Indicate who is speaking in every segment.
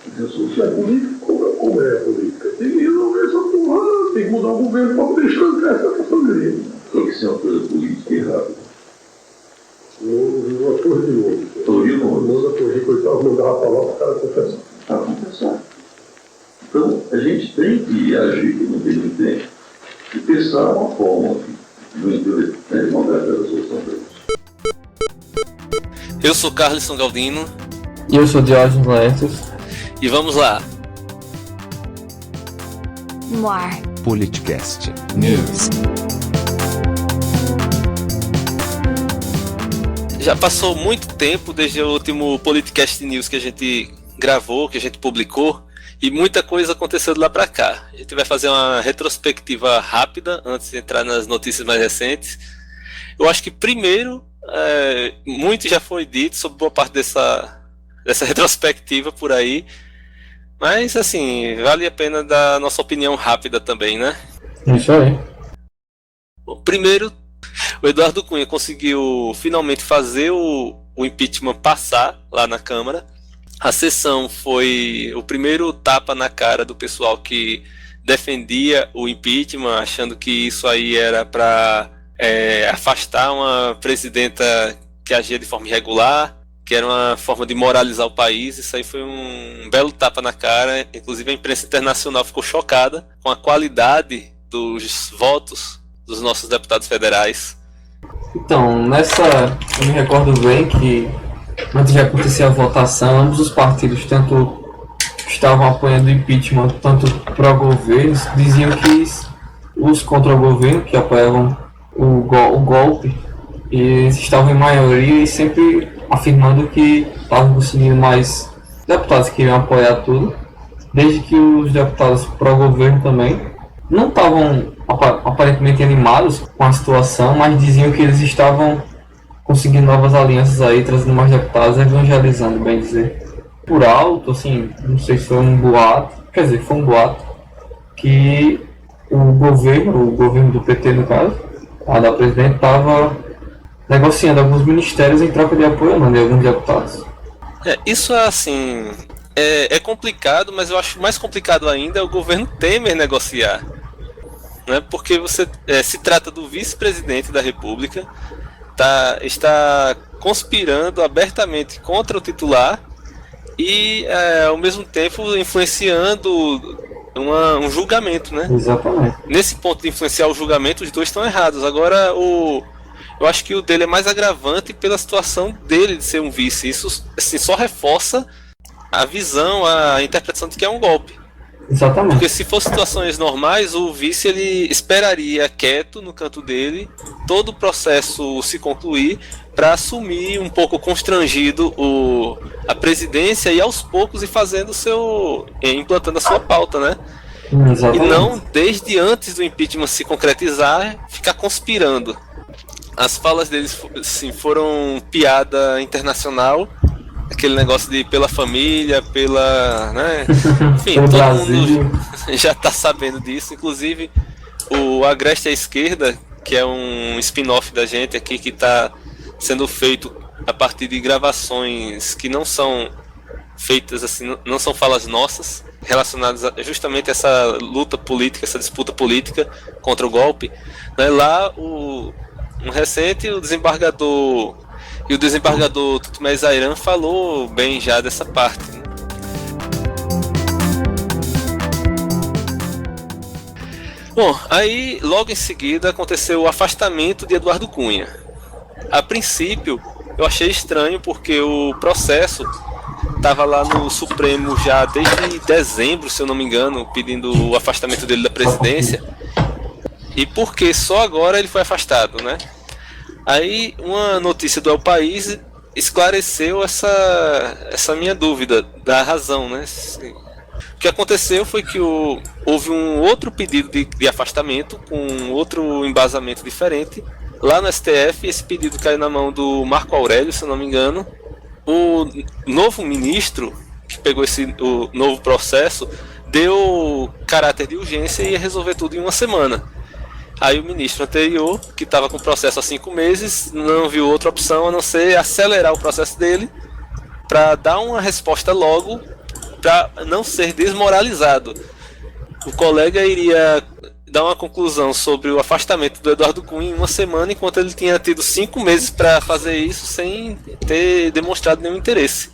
Speaker 1: Se é político, como é política? Tem que resolver essa porra, tem que mudar o governo para poder estancar essa família.
Speaker 2: Tem que ser uma coisa política e rápida.
Speaker 1: Uma torre de novo.
Speaker 2: Torre de novo.
Speaker 1: Manda a torre, coitado, mandava para lá para o cara confessar.
Speaker 2: Para confessar. Então, a gente tem que agir no mesmo tempo e pensar uma forma de mandar aquela solução para isso.
Speaker 3: Eu sou Carlisson Galdino.
Speaker 4: E eu sou Diógenes Laertes.
Speaker 3: E vamos lá.
Speaker 5: No ar.
Speaker 6: Politicast News.
Speaker 3: Já passou muito tempo desde o último Politicast News que a gente gravou, que a gente publicou, e muita coisa aconteceu de lá pra cá. A gente vai fazer uma retrospectiva rápida antes de entrar nas notícias mais recentes. Eu acho que primeiro, muito já foi dito sobre boa parte dessa retrospectiva por aí, mas assim, vale a pena dar nossa opinião rápida também, né?
Speaker 4: Isso aí.
Speaker 3: Bom, primeiro, o Eduardo Cunha conseguiu finalmente fazer o impeachment passar lá na Câmara. A sessão foi o primeiro tapa na cara do pessoal que defendia o impeachment, achando que isso aí era para afastar uma presidenta que agia de forma irregular, que era uma forma de moralizar o país. Isso aí foi um belo tapa na cara. Inclusive a imprensa internacional ficou chocada com a qualidade dos votos dos nossos deputados federais.
Speaker 4: Então, eu me recordo bem que antes de acontecer a votação, ambos os partidos, tanto estavam apoiando o impeachment, tanto pró-governo, diziam que os contra o governo, que apoiavam o golpe, eles estavam em maioria e sempre afirmando que estavam conseguindo mais deputados que iriam apoiar tudo, desde que os deputados pró-governo também não estavam aparentemente animados com a situação, mas diziam que eles estavam conseguindo novas alianças aí, trazendo mais deputados, evangelizando, bem dizer. Por alto, assim, não sei se foi um boato, quer dizer, foi um boato, que o governo do PT no caso, a da presidente, estava negociando alguns ministérios em troca de apoio de alguns deputados.
Speaker 3: Isso assim, é complicado, mas eu acho mais complicado ainda o governo Temer negociar, né? Porque você se trata do vice-presidente da República, está conspirando abertamente contra o titular e ao mesmo tempo influenciando um julgamento, né?
Speaker 4: Exatamente.
Speaker 3: Nesse ponto de influenciar o julgamento, os dois estão errados. Agora eu acho que o dele é mais agravante pela situação dele de ser um vice. Isso assim, só reforça a visão, a interpretação de que é um golpe.
Speaker 4: Exatamente.
Speaker 3: Porque se fossem situações normais, o vice ele esperaria quieto no canto dele, todo o processo se concluir, para assumir um pouco constrangido a presidência e aos poucos ir fazendo implantando a sua pauta, né?
Speaker 4: Exatamente.
Speaker 3: E não desde antes do impeachment se concretizar, ficar conspirando. As falas deles assim, foram piada internacional, aquele negócio de pela família, né? Enfim, todo mundo já está sabendo disso. Inclusive o Agreste à Esquerda, que é um spin-off da gente aqui, que está sendo feito a partir de gravações que não são feitas assim, não são falas nossas, relacionadas justamente a essa luta política, essa disputa política contra o golpe, né? Lá no recente o desembargador Tutumé Zairan falou bem já dessa parte, né? Bom, aí logo em seguida aconteceu o afastamento de Eduardo Cunha. A princípio eu achei estranho porque o processo estava lá no Supremo já desde dezembro, se eu não me engano, pedindo o afastamento dele da presidência, e porque só agora ele foi afastado, né? Aí uma notícia do El País esclareceu essa minha dúvida da razão, né? O que aconteceu foi que houve um outro pedido de afastamento com outro embasamento diferente lá no STF. Esse pedido caiu na mão do Marco Aurélio, se eu não me engano. O novo ministro que pegou o novo processo deu caráter de urgência e ia resolver tudo em uma semana. Aí o ministro anterior, que estava com o processo há 5 meses, não viu outra opção a não ser acelerar o processo dele para dar uma resposta logo para não ser desmoralizado. O colega iria dar uma conclusão sobre o afastamento do Eduardo Cunha em uma semana, enquanto ele tinha tido 5 meses para fazer isso sem ter demonstrado nenhum interesse.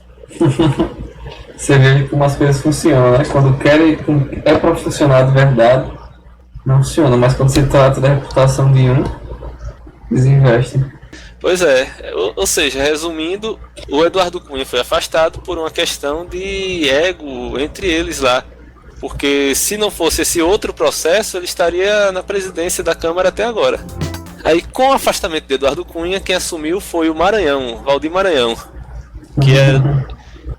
Speaker 4: Você vê como as coisas funcionam, né? Quando é para funcionar de verdade, não funciona, mas quando se trata da reputação de um, eles investem.
Speaker 3: Pois é, ou seja, resumindo, o Eduardo Cunha foi afastado por uma questão de ego entre eles lá. Porque se não fosse esse outro processo, ele estaria na presidência da Câmara até agora. Aí, com o afastamento de Eduardo Cunha, quem assumiu foi o Maranhão, Valdir Maranhão, que é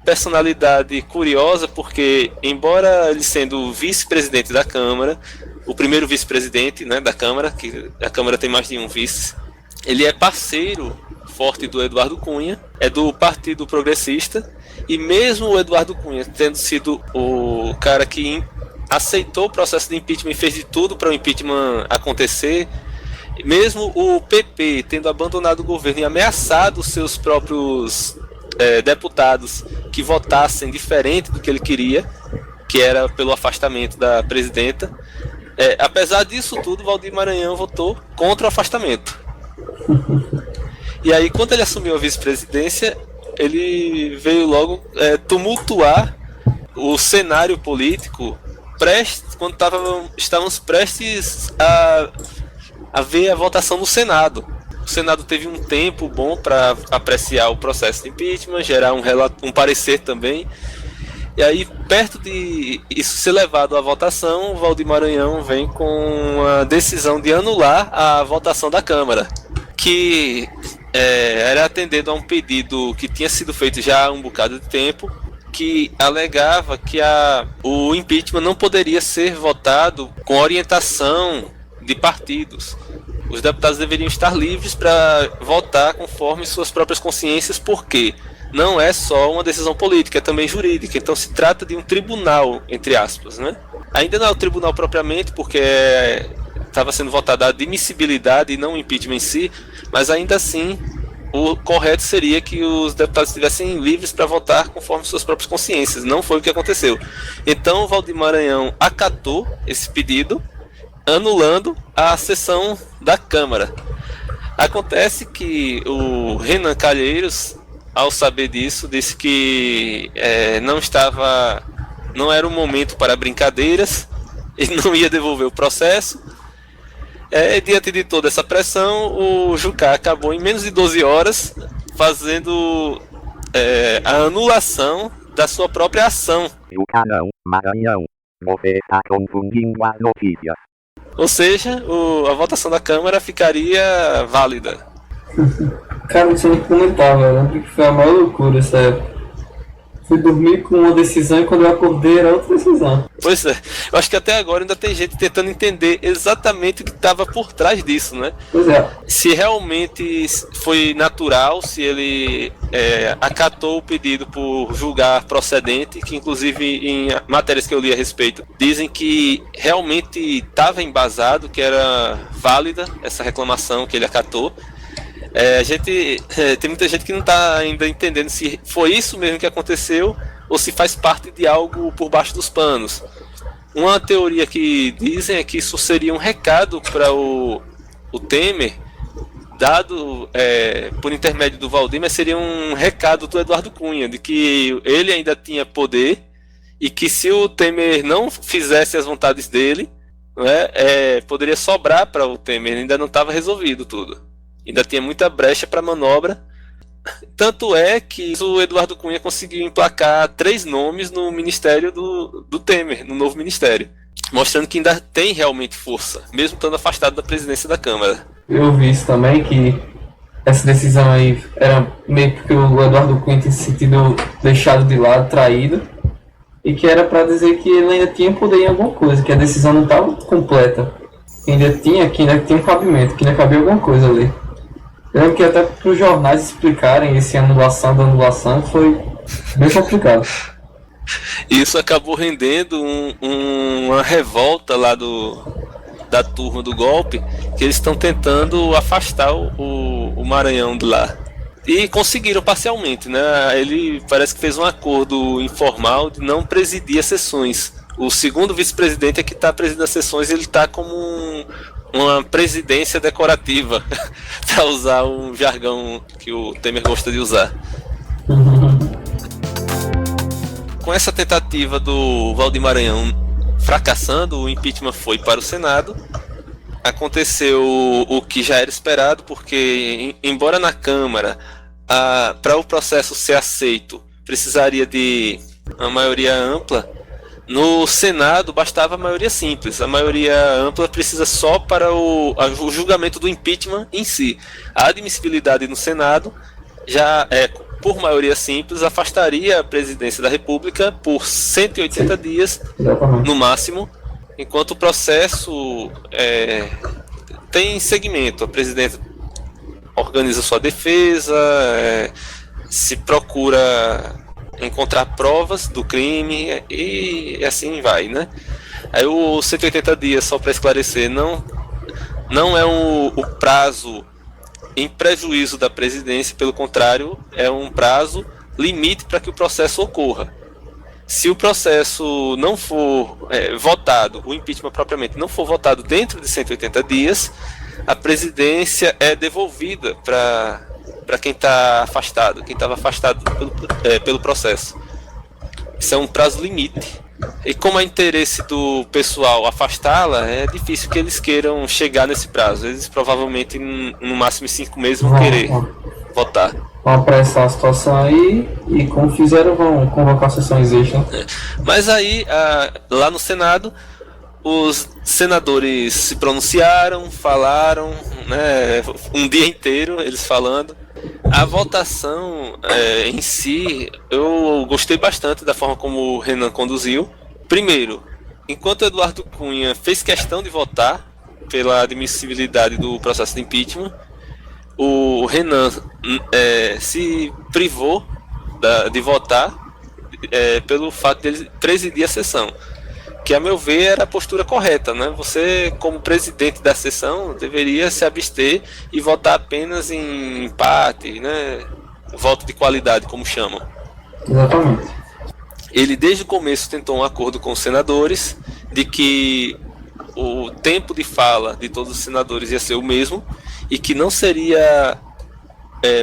Speaker 3: personalidade curiosa, porque, embora ele sendo vice-presidente da Câmara, o primeiro vice-presidente, né, da Câmara, que a Câmara tem mais de um vice, ele é parceiro forte do Eduardo Cunha, é do Partido Progressista, e mesmo o Eduardo Cunha tendo sido o cara que aceitou o processo de impeachment e fez de tudo para o impeachment acontecer, mesmo o PP tendo abandonado o governo e ameaçado seus próprios deputados que votassem diferente do que ele queria, que era pelo afastamento da presidenta, apesar disso tudo, Valdir Maranhão votou contra o afastamento. E aí, quando ele assumiu a vice-presidência, ele veio logo tumultuar o cenário político quando estávamos prestes a ver a votação no Senado. O Senado teve um tempo bom para apreciar o processo de impeachment, gerar um parecer também. E aí, perto de isso ser levado à votação, o Valdir Maranhão vem com a decisão de anular a votação da Câmara, que era atendendo a um pedido que tinha sido feito já há um bocado de tempo, que alegava que o impeachment não poderia ser votado com orientação de partidos. Os deputados deveriam estar livres para votar conforme suas próprias consciências, porque não é só uma decisão política, é também jurídica. Então se trata de um tribunal, entre aspas, né? Ainda não é o tribunal propriamente, porque estava sendo votada a admissibilidade e não o impeachment em si, mas ainda assim o correto seria que os deputados estivessem livres para votar conforme suas próprias consciências. Não foi o que aconteceu. Então o Valdir Maranhão acatou esse pedido, anulando a sessão da Câmara. Acontece que o Renan Calheiros, ao saber disso, disse que não era o momento para brincadeiras, ele não ia devolver o processo. Diante de toda essa pressão, o Jucá acabou em menos de 12 horas fazendo a anulação da sua própria ação.
Speaker 5: Jucá não, Maranhão. Você está confundindo as notícias.
Speaker 3: Ou seja, a votação da Câmara ficaria válida.
Speaker 4: Cara, não sei nem comentar, velho. Eu lembro que foi a maior loucura essa época. Fui dormir com uma decisão e quando eu acordei era outra decisão.
Speaker 3: Pois é, eu acho que até agora ainda tem gente tentando entender exatamente o que estava por trás disso, né?
Speaker 4: Pois é.
Speaker 3: Se realmente foi natural, se ele acatou o pedido por julgar procedente, que inclusive em matérias que eu li a respeito, dizem que realmente estava embasado, que era válida essa reclamação que ele acatou. Tem muita gente que não está ainda entendendo se foi isso mesmo que aconteceu ou se faz parte de algo por baixo dos panos. Uma teoria que dizem é que isso seria um recado para o Temer, dado por intermédio do Valdir, mas seria um recado do Eduardo Cunha, de que ele ainda tinha poder e que se o Temer não fizesse as vontades dele, poderia sobrar para o Temer, ainda não estava resolvido tudo. Ainda tinha muita brecha para manobra. Tanto é que o Eduardo Cunha conseguiu emplacar 3 nomes no ministério do Temer, no novo ministério, mostrando que ainda tem realmente força, mesmo estando afastado da presidência da Câmara.
Speaker 4: Eu vi isso também, que essa decisão aí era meio porque o Eduardo Cunha tinha se sentido deixado de lado, traído, e que era para dizer que ele ainda tinha poder em alguma coisa, que a decisão não estava completa, que ainda tinha um cabimento, que ainda cabia alguma coisa ali. Eu lembro que até para os jornais explicarem esse anulação da anulação foi bem complicado.
Speaker 3: Isso acabou rendendo uma revolta lá da turma do golpe, que eles estão tentando afastar o Maranhão de lá. E conseguiram parcialmente, né? Ele parece que fez um acordo informal de não presidir as sessões. O segundo vice-presidente é que está presidindo as sessões, ele está como uma presidência decorativa, para usar um jargão que o Temer gosta de usar. Com essa tentativa do Valdir Maranhão fracassando, o impeachment foi para o Senado. Aconteceu o que já era esperado, porque, embora na Câmara, para o processo ser aceito, precisaria de uma maioria ampla, no Senado bastava a maioria simples. A maioria ampla precisa só para o julgamento do impeachment em si. A admissibilidade no Senado já é, por maioria simples, afastaria a presidência da República por 180 dias, no máximo, enquanto o processo tem segmento. A presidência organiza sua defesa, se procura encontrar provas do crime e assim vai, né? Aí o 180 dias, só para esclarecer, não é o prazo em prejuízo da presidência, pelo contrário, é um prazo limite para que o processo ocorra. Se o processo não for votado, o impeachment propriamente não for votado dentro de 180 dias, a presidência é devolvida para quem está afastado, quem estava afastado pelo processo. Isso é um prazo limite. E como é interesse do pessoal afastá-la, é difícil que eles queiram chegar nesse prazo. Eles provavelmente, no máximo em 5 meses, vão querer votar.
Speaker 4: Vão apressar a situação aí e, como fizeram, vão convocar sessões extras.
Speaker 3: Mas aí, lá no Senado, os senadores se pronunciaram, falaram, né, um dia inteiro eles falando. A votação em si, eu gostei bastante da forma como o Renan conduziu. Primeiro, enquanto Eduardo Cunha fez questão de votar pela admissibilidade do processo de impeachment, o Renan se privou de votar pelo fato de ele presidir a sessão, que, a meu ver, era a postura correta, né? Você, como presidente da sessão, deveria se abster e votar apenas em empate, né? Voto de qualidade, como chamam.
Speaker 4: Exatamente.
Speaker 3: Ele, desde o começo, tentou um acordo com os senadores de que o tempo de fala de todos os senadores ia ser o mesmo e que não seria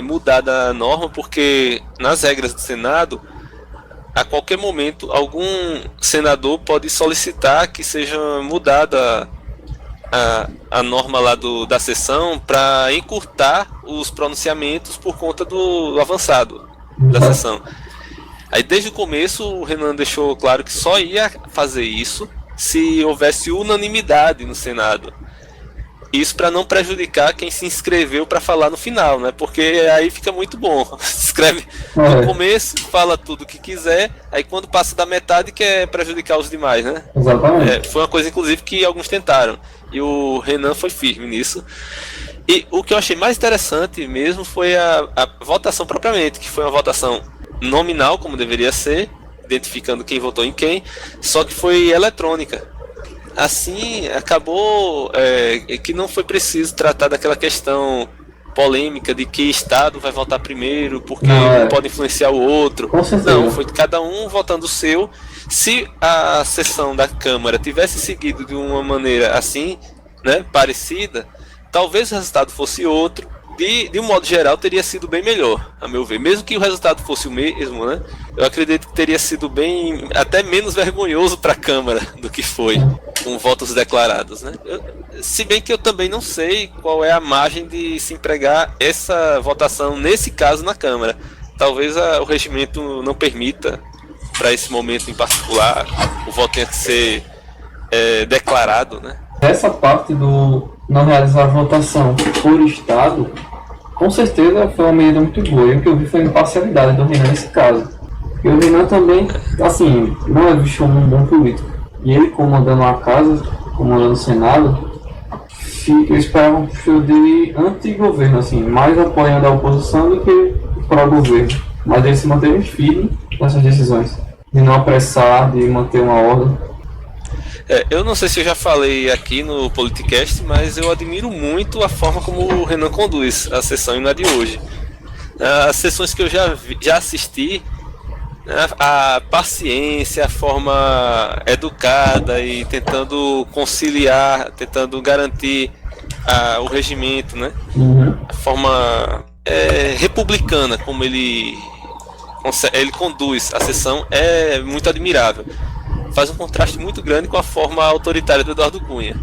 Speaker 3: mudada a norma, porque, nas regras do Senado, a qualquer momento, algum senador pode solicitar que seja mudada a norma lá da sessão para encurtar os pronunciamentos por conta do avançado da sessão. Aí, desde o começo, o Renan deixou claro que só ia fazer isso se houvesse unanimidade no Senado. Isso para não prejudicar quem se inscreveu para falar no final, né? Porque aí fica muito bom. Se inscreve no começo, fala tudo o que quiser, aí quando passa da metade quer prejudicar os demais, né?
Speaker 4: Exatamente.
Speaker 3: Foi uma coisa, inclusive, que alguns tentaram. E o Renan foi firme nisso. E o que eu achei mais interessante mesmo foi a votação propriamente, que foi uma votação nominal, como deveria ser, identificando quem votou em quem, só que foi eletrônica. Assim, acabou que não foi preciso tratar daquela questão polêmica de que estado vai votar primeiro, porque não pode influenciar o outro. Não, foi cada um votando o seu. Se a sessão da Câmara tivesse seguido de uma maneira assim, né, parecida, talvez o resultado fosse outro. De um modo geral, teria sido bem melhor, a meu ver. Mesmo que o resultado fosse o mesmo, né? Eu acredito que teria sido até menos vergonhoso para a Câmara do que foi, com votos declarados, né? Se bem que eu também não sei qual é a margem de se empregar essa votação, nesse caso, na Câmara. Talvez o regimento não permita, para esse momento em particular, o voto tenha que ser declarado, né?
Speaker 4: Essa parte do não realizar a votação por estado, com certeza foi uma medida muito boa. E o que eu vi foi a imparcialidade do Renan nesse caso. E o Renan também, assim, não é visto como um bom político. E ele, comandando a casa, comandando o Senado, eu esperava um perfil dele anti-governo, assim, mais apoiando a oposição do que pró-governo. Mas ele se manteve firme nessas decisões, de não apressar, de manter uma ordem.
Speaker 3: Eu não sei se eu já falei aqui no Politicast, mas eu admiro muito a forma como o Renan conduz a sessão e na de hoje. as sessões que eu já assisti, a paciência, a forma educada e tentando conciliar, tentando garantir o regimento, né? A forma republicana como ele conduz a sessão é muito admirável. Faz um contraste muito grande com a forma autoritária do Eduardo Cunha.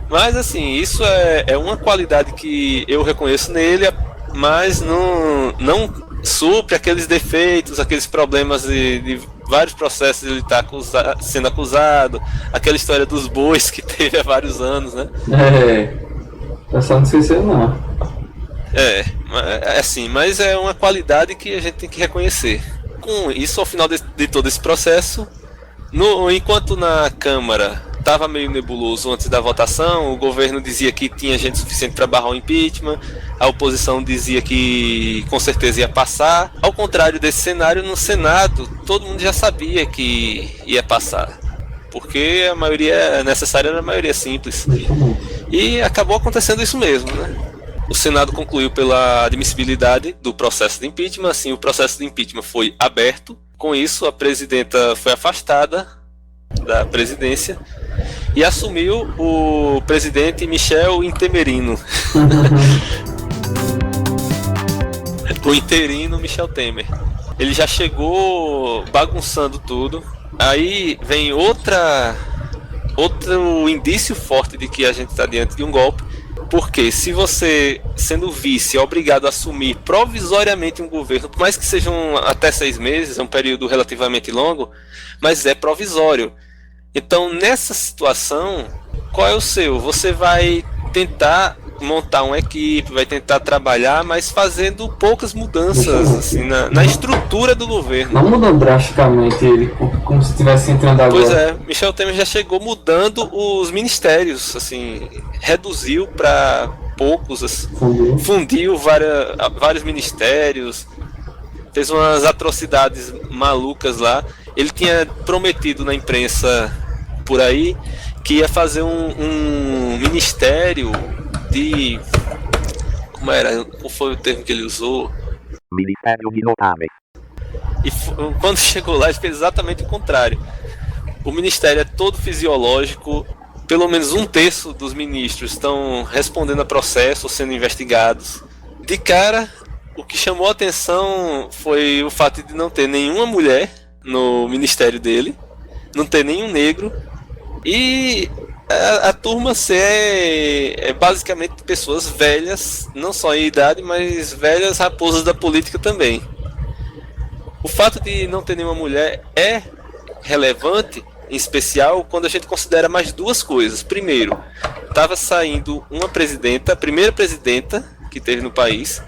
Speaker 3: Mas assim, isso é uma qualidade que eu reconheço nele, mas não supre aqueles defeitos, aqueles problemas de vários processos ele está sendo acusado, aquela história dos bois que teve há vários anos, né?
Speaker 4: É só não esquecer não.
Speaker 3: Assim, mas é uma qualidade que a gente tem que reconhecer. Com isso, ao final de todo esse processo, enquanto na Câmara estava meio nebuloso antes da votação, o governo dizia que tinha gente suficiente para barrar o impeachment, a oposição dizia que com certeza ia passar. Ao contrário desse cenário, no Senado, todo mundo já sabia que ia passar, porque a maioria necessária era a maioria simples. E acabou acontecendo isso mesmo, né? O Senado concluiu pela admissibilidade do processo de impeachment, assim, o processo de impeachment foi aberto. Com isso, a presidenta foi afastada da presidência e assumiu o presidente Michel Intemerino. O interino Michel Temer. Ele já chegou bagunçando tudo. Aí vem outro indício forte de que a gente está diante de um golpe. Porque se você, sendo vice, é obrigado a assumir provisoriamente um governo, por mais que sejam até 6 meses, é um período relativamente longo, mas é provisório. Então, nessa situação, qual é o seu? Você vai tentar montar uma equipe, vai tentar trabalhar, mas fazendo poucas mudanças assim, na estrutura do governo.
Speaker 4: Não mudou drasticamente ele, como se estivesse entrando agora.
Speaker 3: Pois é, Michel Temer já chegou mudando os ministérios, assim, reduziu para poucos, assim, fundiu vários ministérios, fez umas atrocidades malucas lá. Ele tinha prometido na imprensa por aí que ia fazer um ministério de... Como era? Qual foi o termo que ele usou?
Speaker 5: Ministério de Notáveis.
Speaker 3: E quando chegou lá, ele fez exatamente o contrário. O ministério é todo fisiológico. Pelo menos 1/3 dos ministros estão respondendo a processo, sendo investigados. De cara, o que chamou a atenção foi o fato de não ter nenhuma mulher no ministério dele, não ter nenhum negro, e a turma ser basicamente pessoas velhas, não só em idade, mas velhas raposas da política também. O fato de não ter nenhuma mulher é relevante, em especial quando a gente considera mais duas coisas. Primeiro, estava saindo uma presidenta, a primeira presidenta que teve no país,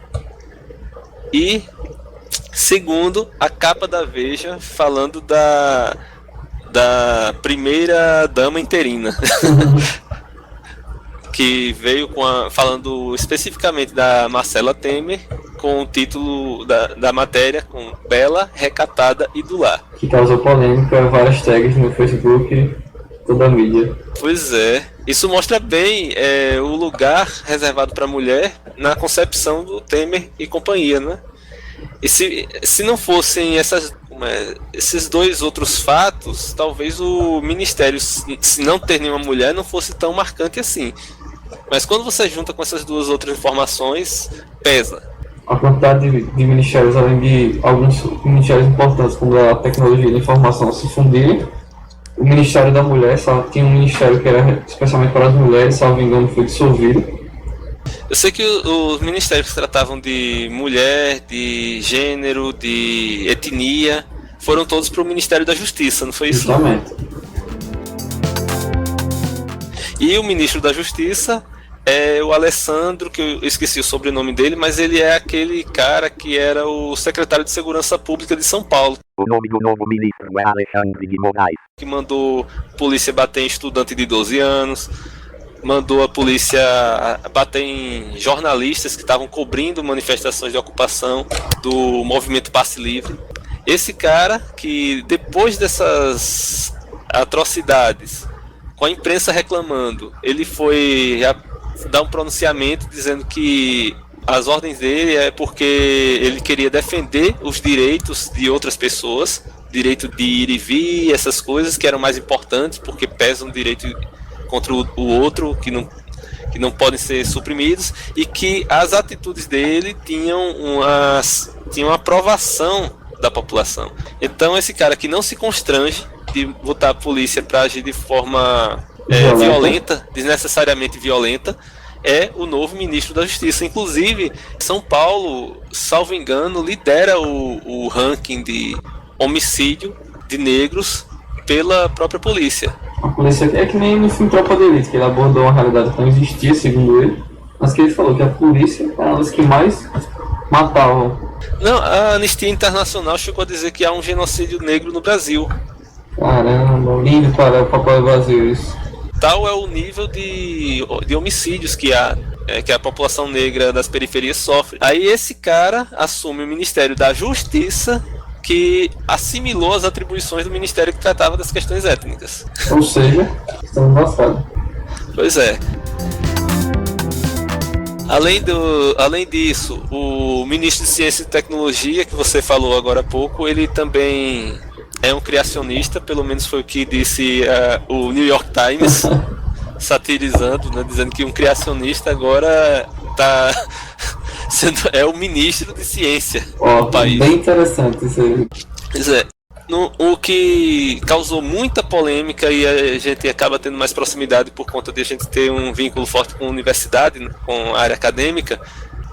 Speaker 3: e segundo, a capa da Veja falando da primeira dama interina. Que veio falando especificamente da Marcela Temer, com o título da matéria com Bela, Recatada e do Lar.
Speaker 4: Que causou polêmica, várias tags no Facebook, toda a mídia.
Speaker 3: Pois é, isso mostra bem o lugar reservado para a mulher na concepção do Temer e companhia, né? E se não fossem esses dois outros fatos, talvez o ministério, se não ter nenhuma mulher, não fosse tão marcante assim. Mas quando você junta com essas duas outras informações, pesa.
Speaker 4: A quantidade de ministérios, além de alguns ministérios importantes, como a tecnologia da informação, se fundirem, o Ministério da Mulher, só tinha um ministério que era especialmente para as mulheres, salvo engano, foi dissolvido.
Speaker 3: Eu sei que os ministérios que tratavam de mulher, de gênero, de etnia, foram todos para o Ministério da Justiça, não foi isso?
Speaker 4: Justamente.
Speaker 3: E o ministro da Justiça é o Alessandro, que eu esqueci o sobrenome dele, mas ele é aquele cara que era o secretário de Segurança Pública de São Paulo.
Speaker 5: O nome do novo ministro é Alexandre de Moraes.
Speaker 3: Que mandou a polícia bater em estudante de 12 anos, mandou a polícia bater em jornalistas que estavam cobrindo manifestações de ocupação do movimento Passe Livre. Esse cara que, depois dessas atrocidades, com a imprensa reclamando, ele foi dar um pronunciamento dizendo que as ordens dele é porque ele queria defender os direitos de outras pessoas, direito de ir e vir, essas coisas que eram mais importantes, porque pesam o direito contra o outro, que não podem ser suprimidos, e que as atitudes dele tinham uma aprovação da população. Então esse cara que não se constrange de botar a polícia para agir de forma violenta, desnecessariamente violenta, é o novo ministro da Justiça. Inclusive, São Paulo, salvo engano, lidera o ranking de homicídio de negros pela própria polícia.
Speaker 4: A polícia é que nem no filme Tropa de Elite, que ele abordou uma realidade que não existia, segundo ele, mas que ele falou que a polícia é uma das que mais matavam.
Speaker 3: Não, a Anistia Internacional chegou a dizer que há um genocídio negro no Brasil.
Speaker 4: Caramba, lindo para o papel do Brasil isso.
Speaker 3: Tal é o nível de homicídios que a população negra das periferias sofre. Aí esse cara assume o Ministério da Justiça, que assimilou as atribuições do Ministério que tratava das questões étnicas.
Speaker 4: Ou seja, estamos lascados.
Speaker 3: Pois é. Além disso, o ministro de Ciência e Tecnologia, que você falou agora há pouco, ele também é um criacionista, pelo menos foi o que disse o New York Times, satirizando, né, dizendo que um criacionista agora é o ministro de ciência do país.
Speaker 4: Bem interessante isso aí.
Speaker 3: Pois é. O que causou muita polêmica, e a gente acaba tendo mais proximidade por conta de a gente ter um vínculo forte com a universidade, né, com a área acadêmica,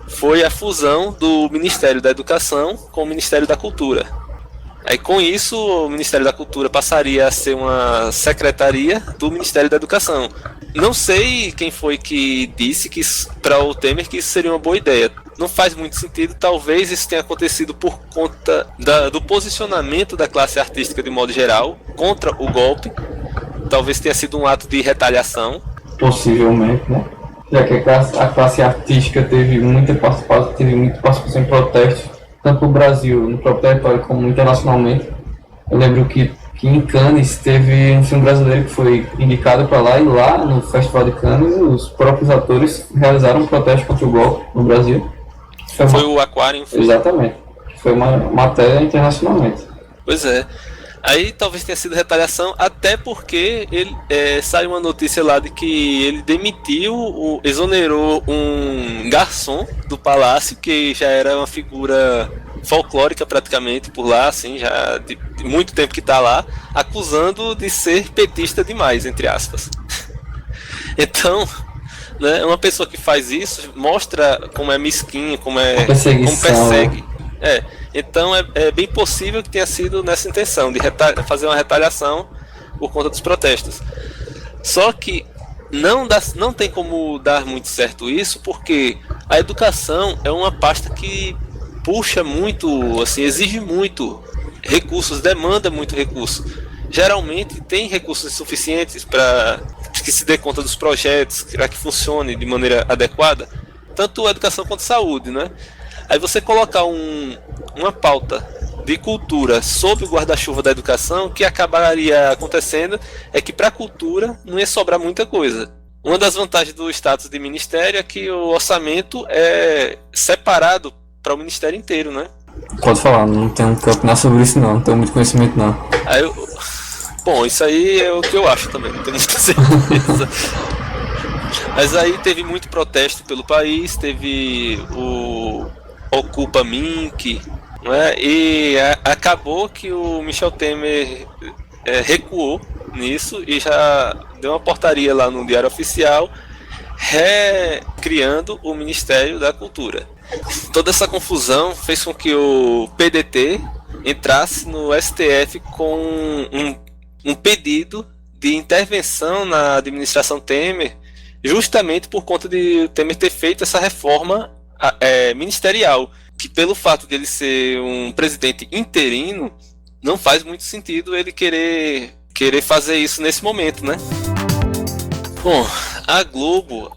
Speaker 3: foi a fusão do Ministério da Educação com o Ministério da Cultura. Aí com isso o Ministério da Cultura passaria a ser uma secretaria do Ministério da Educação. Não sei quem foi que disse que para o Temer que isso seria uma boa ideia. Não faz muito sentido, talvez isso tenha acontecido por conta do posicionamento da classe artística de modo geral contra o golpe. Talvez tenha sido um ato de retaliação.
Speaker 4: Possivelmente, né? Já que a classe artística teve muita participação em protestos, tanto no Brasil, no próprio território, como internacionalmente. Eu lembro que em Cannes teve um filme brasileiro que foi indicado para lá, e lá no Festival de Cannes os próprios atores realizaram um protesto contra o golpe no Brasil.
Speaker 3: Foi o Aquarium.
Speaker 4: Exatamente. Foi uma matéria internacionalmente.
Speaker 3: Pois é. Aí talvez tenha sido retaliação, até porque saiu uma notícia lá de que ele exonerou um garçom do palácio, que já era uma figura folclórica praticamente por lá, assim, já de muito tempo que está lá, acusando de ser petista demais, entre aspas. Então, né, uma pessoa que faz isso mostra como é mesquinho, como persegue. Então é bem possível que tenha sido nessa intenção de fazer uma retaliação por conta dos protestos. Só que não tem como dar muito certo isso, porque a educação é uma pasta que puxa muito, assim, exige muito recursos, demanda muito recurso. Geralmente tem recursos suficientes para que se dê conta dos projetos, para que funcione de maneira adequada, tanto a educação quanto a saúde, né? Aí você colocar uma pauta de cultura sob o guarda-chuva da educação, o que acabaria acontecendo é que para a cultura não ia sobrar muita coisa. Uma das vantagens do status de ministério é que o orçamento é separado para o ministério inteiro, né?
Speaker 4: Pode falar, não tenho que opinar sobre isso não tenho muito conhecimento não.
Speaker 3: Bom, isso aí é o que eu acho também, não tenho muita certeza. Mas aí teve muito protesto pelo país, teve o Ocupa Mink, né? E acabou que o Michel Temer recuou nisso e já deu uma portaria lá no Diário Oficial recriando o Ministério da Cultura. Toda essa confusão fez com que o PDT entrasse no STF com um pedido de intervenção na administração Temer, justamente por conta de o Temer ter feito essa reforma ministerial, que pelo fato de ele ser um presidente interino, não faz muito sentido ele querer fazer isso nesse momento, né? Bom, a Globo,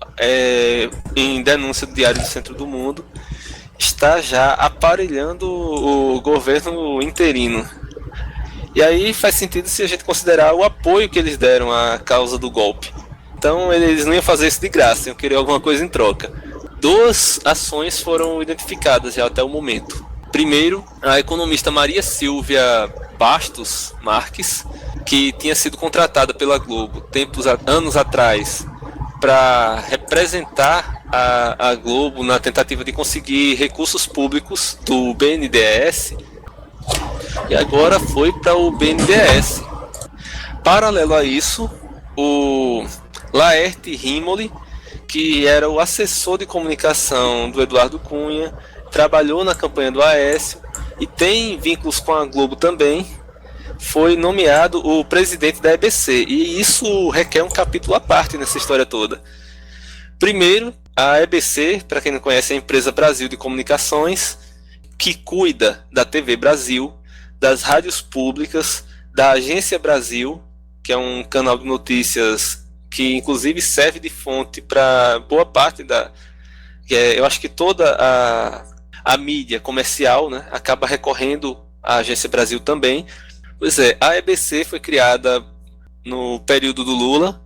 Speaker 3: em denúncia do Diário do Centro do Mundo, está já aparelhando o governo interino. E aí faz sentido se a gente considerar o apoio que eles deram à causa do golpe. Então eles não iam fazer isso de graça, iam querer alguma coisa em troca. Duas ações foram identificadas já até o momento. Primeiro, a economista Maria Silvia Bastos Marques, que tinha sido contratada pela Globo anos atrás para representar a Globo na tentativa de conseguir recursos públicos do BNDES, e agora foi para o BNDES. Paralelo a isso, o Laerte Rimoli, que era o assessor de comunicação do Eduardo Cunha, trabalhou na campanha do Aécio e tem vínculos com a Globo também, foi nomeado o presidente da EBC. E isso requer um capítulo à parte nessa história toda. Primeiro, a EBC, para quem não conhece, é a Empresa Brasil de Comunicações, que cuida da TV Brasil, das rádios públicas, da Agência Brasil, que é um canal de notícias que inclusive serve de fonte para boa parte eu acho que toda a mídia comercial, né, acaba recorrendo à Agência Brasil também. Pois é, a EBC foi criada no período do Lula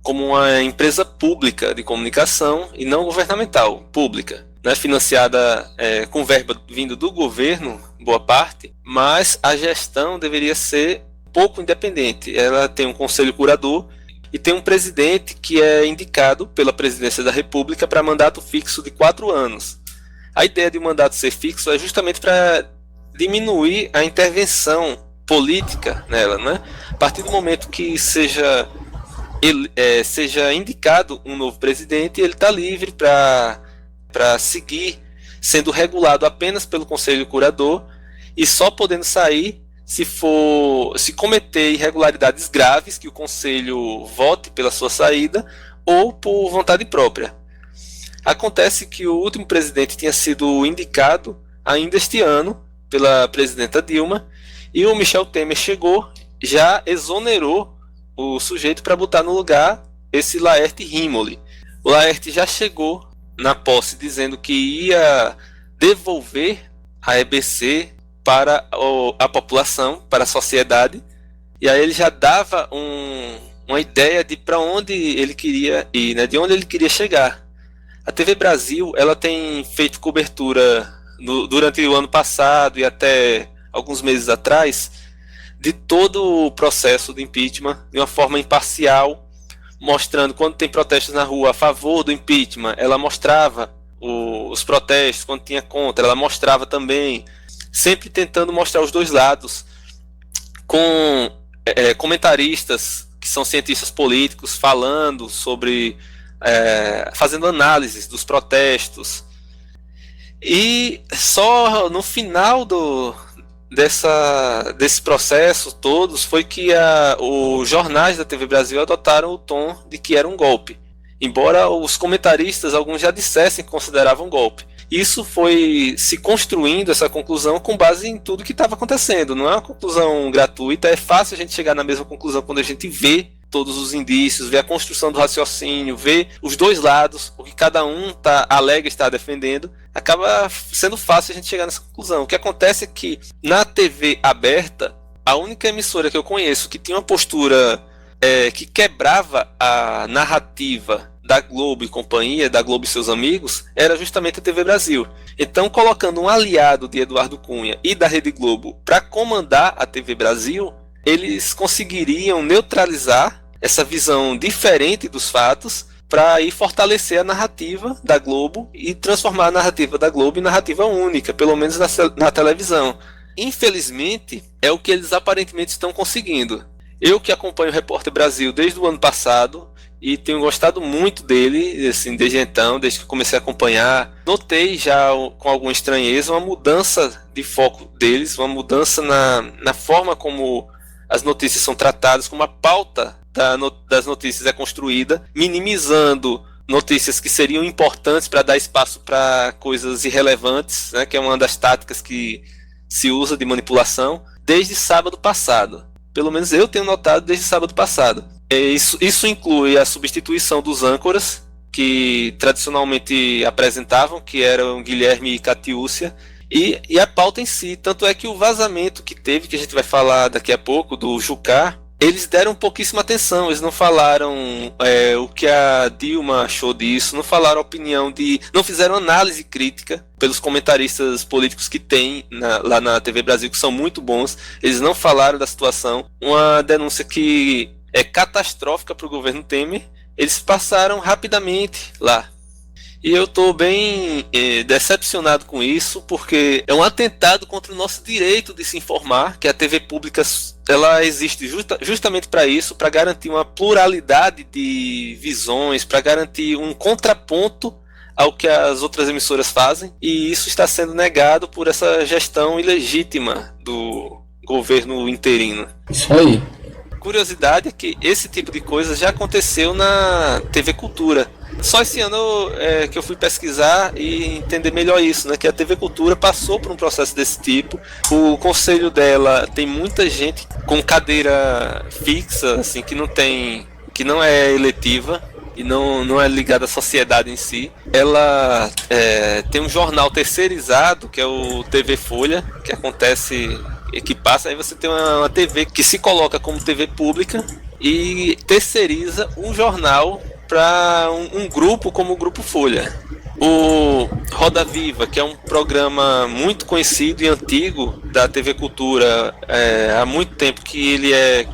Speaker 3: como uma empresa pública de comunicação e não governamental, pública, né, financiada com verba vindo do governo, boa parte, mas a gestão deveria ser pouco independente. Ela tem um conselho curador e tem um presidente que é indicado pela presidência da República para mandato fixo de 4 anos. A ideia de um mandato ser fixo é justamente para diminuir a intervenção política nela, né? A partir do momento que seja indicado um novo presidente, ele está livre para seguir sendo regulado apenas pelo conselho curador e só podendo sair se cometer irregularidades graves, que o conselho vote pela sua saída ou por vontade própria. Acontece que o último presidente tinha sido indicado ainda este ano pela presidenta Dilma, e o Michel Temer chegou, já exonerou o sujeito para botar no lugar esse Laerte Rimoli. O Laerte já chegou na posse dizendo que ia devolver a EBC para a população, para a sociedade, e aí ele já dava uma ideia de para onde ele queria ir, né, de onde ele queria chegar. A TV Brasil, ela tem feito cobertura durante o ano passado e até alguns meses atrás de todo o processo do impeachment de uma forma imparcial, mostrando quando tem protestos na rua a favor do impeachment, ela mostrava os protestos, quando tinha contra, ela mostrava também, sempre tentando mostrar os dois lados, com comentaristas que são cientistas políticos falando sobre, fazendo análises dos protestos. E só no final desse processo todos foi que os jornais da TV Brasil adotaram o tom de que era um golpe, embora os comentaristas, alguns já dissessem que consideravam um golpe. Isso foi se construindo, essa conclusão, com base em tudo que estava acontecendo. Não é uma conclusão gratuita, é fácil a gente chegar na mesma conclusão quando a gente vê todos os indícios, vê a construção do raciocínio, vê os dois lados, o que cada um alega estar defendendo, acaba sendo fácil a gente chegar nessa conclusão. O que acontece é que na TV aberta, a única emissora que eu conheço que tinha uma postura que quebrava a narrativa da Globo e companhia, da Globo e seus amigos, era justamente a TV Brasil. Então, colocando um aliado de Eduardo Cunha e da Rede Globo para comandar a TV Brasil, eles conseguiriam neutralizar essa visão diferente dos fatos para ir fortalecer a narrativa da Globo e transformar a narrativa da Globo em narrativa única, pelo menos na televisão. Infelizmente, é o que eles aparentemente estão conseguindo. Eu que acompanho o Repórter Brasil desde o ano passado e tenho gostado muito dele, assim, desde então, desde que comecei a acompanhar, notei já com alguma estranheza uma mudança de foco deles, uma mudança na forma como as notícias são tratadas, como a pauta das notícias é construída, minimizando notícias que seriam importantes para dar espaço para coisas irrelevantes, né, que é uma das táticas que se usa de manipulação, desde sábado passado. Pelo menos eu tenho notado desde sábado passado. Isso inclui a substituição dos âncoras, que tradicionalmente apresentavam, que eram Guilherme e Catiúcia, e a pauta em si. Tanto é que o vazamento que teve, que a gente vai falar daqui a pouco, do Jucá, eles deram pouquíssima atenção, eles não falaram o que a Dilma achou disso, não falaram opinião não fizeram análise crítica pelos comentaristas políticos que tem lá na TV Brasil, que são muito bons, eles não falaram da situação, uma denúncia que é catastrófica para o governo Temer, eles passaram rapidamente lá. E eu estou bem decepcionado com isso, porque é um atentado contra o nosso direito de se informar, que a TV pública ela existe justamente para isso, para garantir uma pluralidade de visões, para garantir um contraponto ao que as outras emissoras fazem, e isso está sendo negado por essa gestão ilegítima do governo interino.
Speaker 4: Isso aí.
Speaker 3: Curiosidade é que esse tipo de coisa já aconteceu na TV Cultura. Só esse ano que eu fui pesquisar e entender melhor isso, né? Que a TV Cultura passou por um processo desse tipo. O conselho dela tem muita gente com cadeira fixa, assim, que não é eletiva e não é ligada à sociedade em si. Ela tem um jornal terceirizado, que é o TV Folha, que passa, aí você tem uma TV que se coloca como TV pública e terceiriza um jornal para um grupo como o Grupo Folha. O Roda Viva, que é um programa muito conhecido e antigo da TV Cultura, há muito tempo que ele é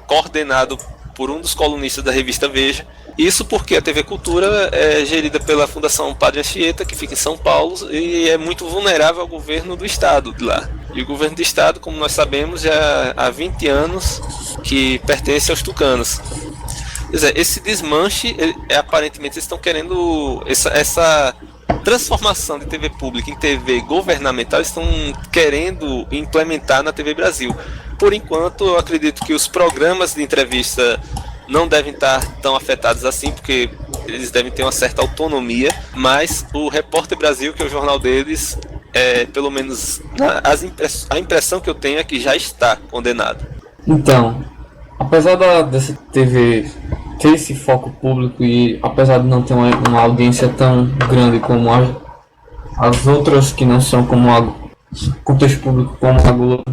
Speaker 3: coordenado por um dos colunistas da revista Veja. Isso porque a TV Cultura é gerida pela Fundação Padre Anchieta, que fica em São Paulo, e é muito vulnerável ao governo do estado de lá. E o governo do estado, como nós sabemos, já há 20 anos que pertence aos tucanos. Esse desmanche, aparentemente eles estão querendo essa transformação de TV pública em TV governamental, estão querendo implementar na TV Brasil. Por enquanto, eu acredito que os programas de entrevista não devem estar tão afetados assim, porque eles devem ter uma certa autonomia, mas o Repórter Brasil, que é o jornal deles, pelo menos a impressão que eu tenho é que já está condenado.
Speaker 4: Então, apesar dessa TV ter esse foco público e apesar de não ter uma audiência tão grande como as outras que não são como contexto público, como a Globo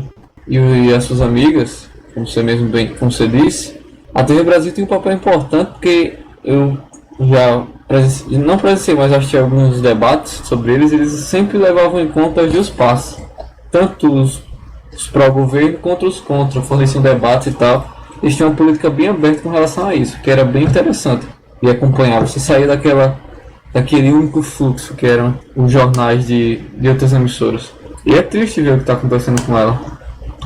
Speaker 4: e as suas amigas, como você disse, a TV Brasil tem um papel importante, porque eu já não presenciei, mas assisti alguns debates sobre eles sempre levavam em conta as duas partes, tanto os pró-governo contra os contra, forneciam debates e tal. Eles tinham uma política bem aberta com relação a isso, que era bem interessante de acompanhar. Você saía daquele único fluxo que eram os jornais de outras emissoras. E é triste ver o que está acontecendo com ela,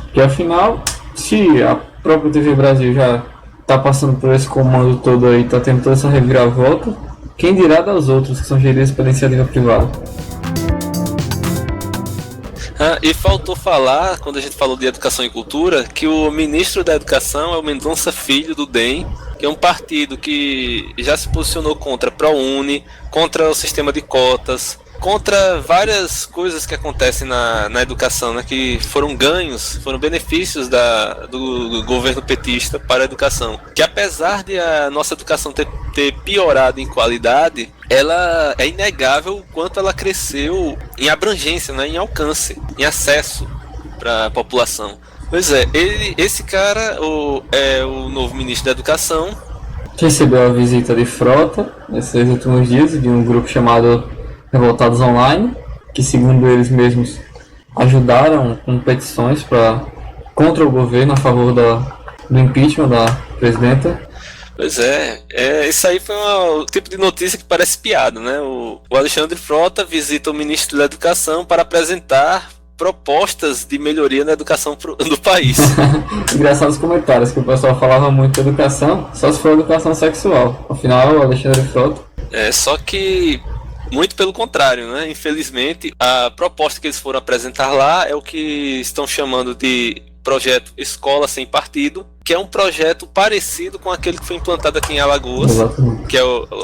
Speaker 4: porque afinal, se a própria TV Brasil já está passando por esse comando todo aí, está tendo toda essa reviravolta, quem dirá das outras que são geridas pela iniciativa privada?
Speaker 3: E faltou falar, quando a gente falou de educação e cultura, que o ministro da educação é o Mendonça Filho, do DEM, que é um partido que já se posicionou contra a ProUni, contra o sistema de cotas, contra várias coisas que acontecem na educação, né, que foram benefícios do governo petista para a educação. Que apesar de a nossa educação ter piorado em qualidade, ela é inegável o quanto ela cresceu em abrangência, né, em alcance, em acesso para a população. Pois é, esse cara é o novo ministro da Educação.
Speaker 4: Recebeu a visita de Frota nesses últimos dias de um grupo chamado Revoltados Online, que segundo eles mesmos ajudaram com petições contra o governo a favor do impeachment da presidenta.
Speaker 3: Pois isso aí foi o tipo de notícia que parece piada, né? O Alexandre Frota visita o ministro da Educação para apresentar propostas de melhoria na educação do país.
Speaker 4: Engraçados comentários, que o pessoal falava muito de educação, só se for educação sexual. Afinal, o Alexandre Frota...
Speaker 3: Só que muito pelo contrário, né? Infelizmente, a proposta que eles foram apresentar lá é o que estão chamando de projeto Escola Sem Partido, que é um projeto parecido com aquele que foi implantado aqui em Alagoas. Exatamente. Que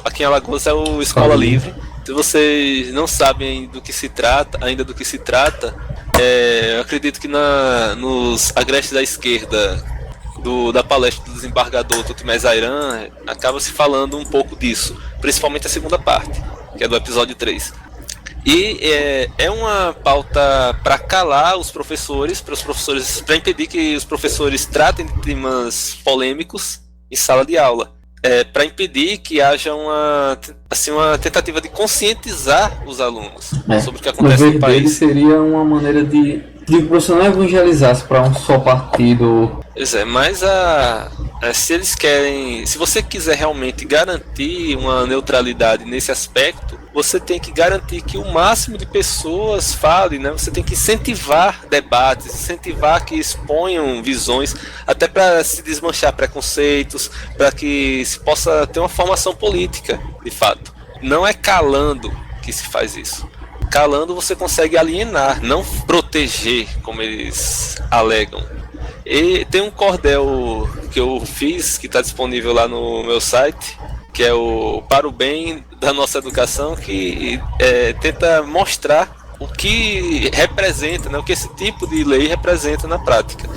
Speaker 3: aqui em Alagoas é o Escola Livre. Se vocês não sabem do que se trata, eu acredito que nos agrestes da esquerda da palestra do desembargador Tutimés Ayran, acaba se falando um pouco disso, principalmente a segunda parte, que é do episódio 3. E é uma pauta para calar os professores, para impedir que os professores tratem de temas polêmicos em sala de aula. Para impedir que haja uma tentativa de conscientizar os alunos sobre o que acontece no país.
Speaker 4: Seria uma maneira de o professor não evangelizasse para um só partido.
Speaker 3: Pois é, mas se você quiser realmente garantir uma neutralidade nesse aspecto, você tem que garantir que o máximo de pessoas falem, né? Você tem que incentivar debates, incentivar que exponham visões, até para se desmanchar preconceitos, para que se possa ter uma formação política, de fato. Não é calando que se faz isso. Calando você consegue alienar, não proteger, como eles alegam. E tem um cordel que eu fiz, que está disponível lá no meu site, que é o Para o Bem da Nossa Educação, que tenta mostrar o que representa, né, o que esse tipo de lei representa na prática.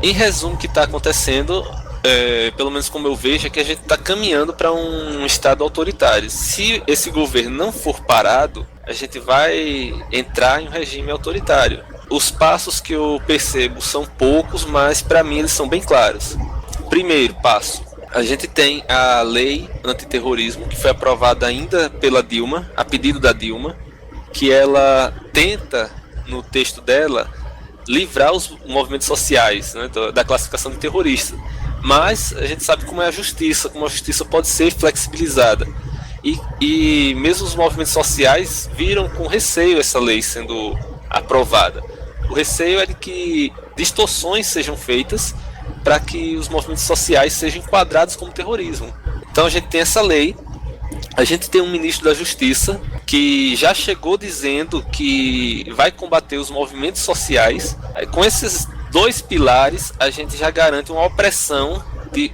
Speaker 3: Em resumo, o que está acontecendo, pelo menos como eu vejo, é que a gente está caminhando para um estado autoritário. Se esse governo não for parado, a gente vai entrar em um regime autoritário. Os passos que eu percebo são poucos, mas para mim eles são bem claros. Primeiro passo, a gente tem a lei antiterrorismo, que foi aprovada ainda pela Dilma, a pedido da Dilma, que ela tenta, no texto dela, livrar os movimentos sociais, né, da classificação de terrorista. Mas a gente sabe como a justiça pode ser flexibilizada. E mesmo os movimentos sociais viram com receio essa lei sendo aprovada. O receio é de que distorções sejam feitas para que os movimentos sociais sejam enquadrados como terrorismo. Então a gente tem essa lei, a gente tem um ministro da Justiça que já chegou dizendo que vai combater os movimentos sociais. Com esses dois pilares, a gente já garante uma opressão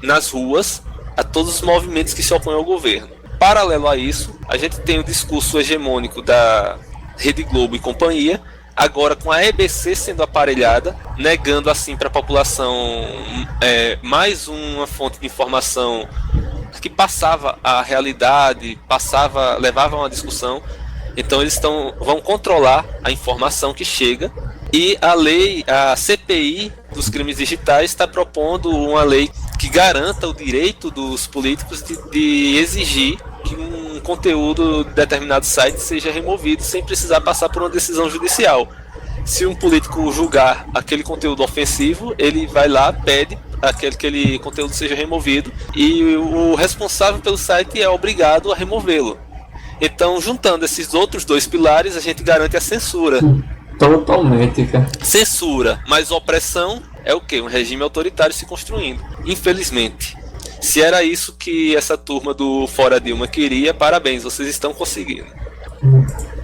Speaker 3: nas ruas a todos os movimentos que se opõem ao governo. Paralelo a isso, a gente tem o discurso hegemônico da Rede Globo e companhia, agora com a EBC sendo aparelhada, negando assim para a população mais uma fonte de informação que passava a realidade, levava a uma discussão. Então eles vão controlar a informação que chega. E a CPI dos crimes digitais está propondo uma lei que garanta o direito dos políticos de exigir que um conteúdo de determinado site seja removido sem precisar passar por uma decisão judicial. Se um político julgar aquele conteúdo ofensivo, ele vai lá, pede que aquele conteúdo seja removido e o responsável pelo site é obrigado a removê-lo. Então, juntando esses outros dois pilares, a gente garante a censura.
Speaker 4: Totalmente, cara.
Speaker 3: Censura, mas opressão é o quê? Um regime autoritário se construindo. Infelizmente. Se era isso que essa turma do Fora Dilma queria, parabéns, vocês estão conseguindo.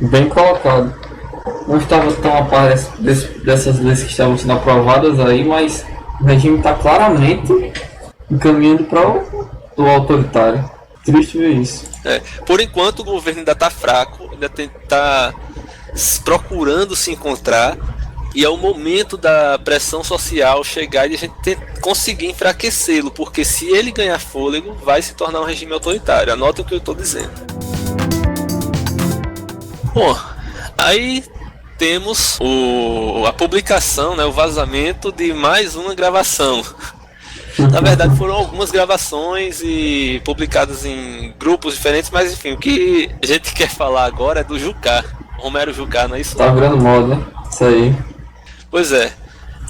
Speaker 4: Bem colocado. Não estava tão a par dessas leis que estavam sendo aprovadas aí, mas o regime está claramente encaminhando para o autoritário. Triste ver isso.
Speaker 3: Por enquanto o governo ainda está fraco, ainda está procurando se encontrar, e é o momento da pressão social chegar e a gente conseguir enfraquecê-lo, porque se ele ganhar fôlego, vai se tornar um regime autoritário. Anota o que eu estou dizendo. Bom, aí temos a publicação, né, o vazamento de mais uma gravação. Na verdade foram algumas gravações e publicadas em grupos diferentes, mas enfim, o que a gente quer falar agora é do Jucá, Romero Jucá, não é isso?
Speaker 4: Tá virando moda, né? Isso aí.
Speaker 3: Pois é,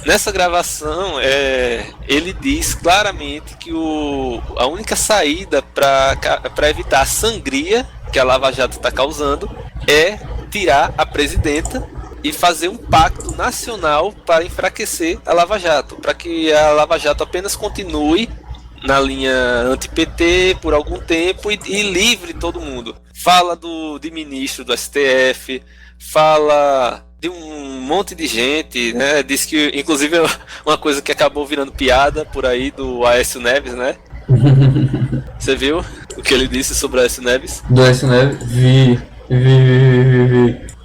Speaker 3: nessa gravação ele diz claramente que a única saída para evitar a sangria que a Lava Jato está causando é tirar a presidenta e fazer um pacto nacional para enfraquecer a Lava Jato, para que a Lava Jato apenas continue na linha anti-PT por algum tempo e livre todo mundo. Fala de ministro do STF, fala de um monte de gente, né? Diz que, inclusive, uma coisa que acabou virando piada por aí do Aécio Neves, né? Você viu o que ele disse sobre o Aécio Neves?
Speaker 4: Do Aécio Neves? Vi.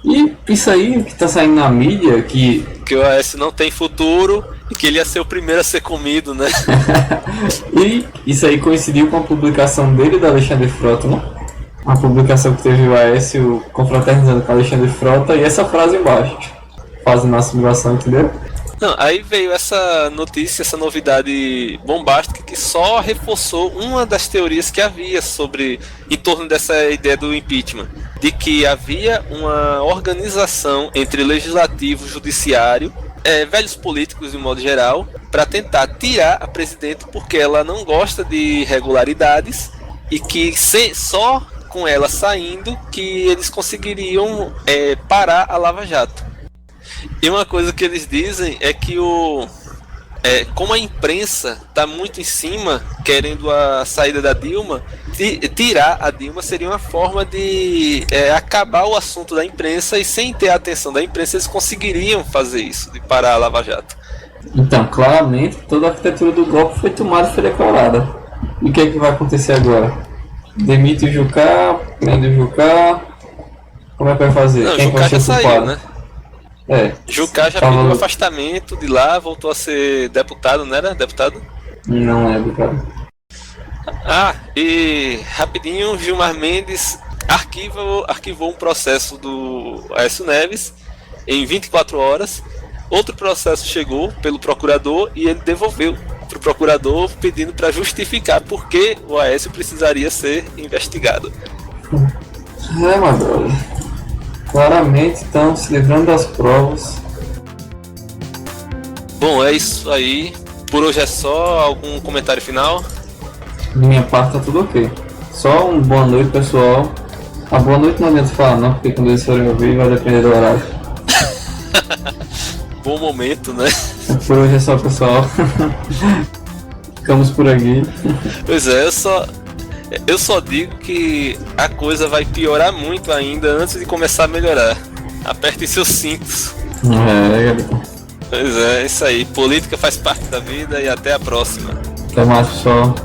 Speaker 4: E isso aí que tá saindo na mídia, que
Speaker 3: o Aécio não tem futuro e que ele ia ser o primeiro a ser comido, né?
Speaker 4: E isso aí coincidiu com a publicação dele e da Alexandre Frota, né? A publicação que teve o Aécio confraternizando com Alexandre Frota e essa frase embaixo, fazendo a simulação, entendeu?
Speaker 3: Não, aí veio essa notícia, essa novidade bombástica que só reforçou uma das teorias que havia em torno dessa ideia do impeachment, de que havia uma organização entre legislativo, judiciário, velhos políticos de modo geral, para tentar tirar a presidente porque ela não gosta de irregularidades e que só com ela saindo que eles conseguiriam parar a Lava Jato. E uma coisa que eles dizem é que como a imprensa está muito em cima, querendo a saída da Dilma, tirar a Dilma seria uma forma de acabar o assunto da imprensa, e sem ter a atenção da imprensa eles conseguiriam fazer isso, de parar a Lava Jato.
Speaker 4: Então, claramente, toda a arquitetura do golpe foi tomada e foi declarada. E o que é que vai acontecer agora? Demite o Jucá, prende o Jucá. Como é que vai fazer?
Speaker 3: Não,
Speaker 4: Quem
Speaker 3: Jucá
Speaker 4: vai ser
Speaker 3: já saiu,
Speaker 4: culpado?
Speaker 3: né? Jucá já
Speaker 4: Tava-
Speaker 3: pediu afastamento de lá, voltou a ser deputado, não era? Deputado?
Speaker 4: Não lembro, cara.
Speaker 3: Ah, e rapidinho, Gilmar Mendes arquivou um processo do Aécio Neves em 24 horas. Outro processo chegou pelo procurador e ele devolveu para o procurador pedindo para justificar por que o Aécio precisaria ser investigado.
Speaker 4: Madonna. Claramente estão se livrando das provas.
Speaker 3: Bom, é isso aí. Por hoje é só. Algum comentário final?
Speaker 4: De minha parte tá tudo ok. Só um boa noite, pessoal. A boa noite não adianta falar não, porque quando eles forem ouvir vai depender do horário.
Speaker 3: Bom momento, né?
Speaker 4: Por hoje é só, pessoal. Ficamos por aqui.
Speaker 3: Pois é, eu só digo que a coisa vai piorar muito ainda antes de começar a melhorar. Apertem seus cintos.
Speaker 4: É,
Speaker 3: Pois é, isso aí. Política faz parte da vida e até a próxima.
Speaker 4: até mais, pessoal.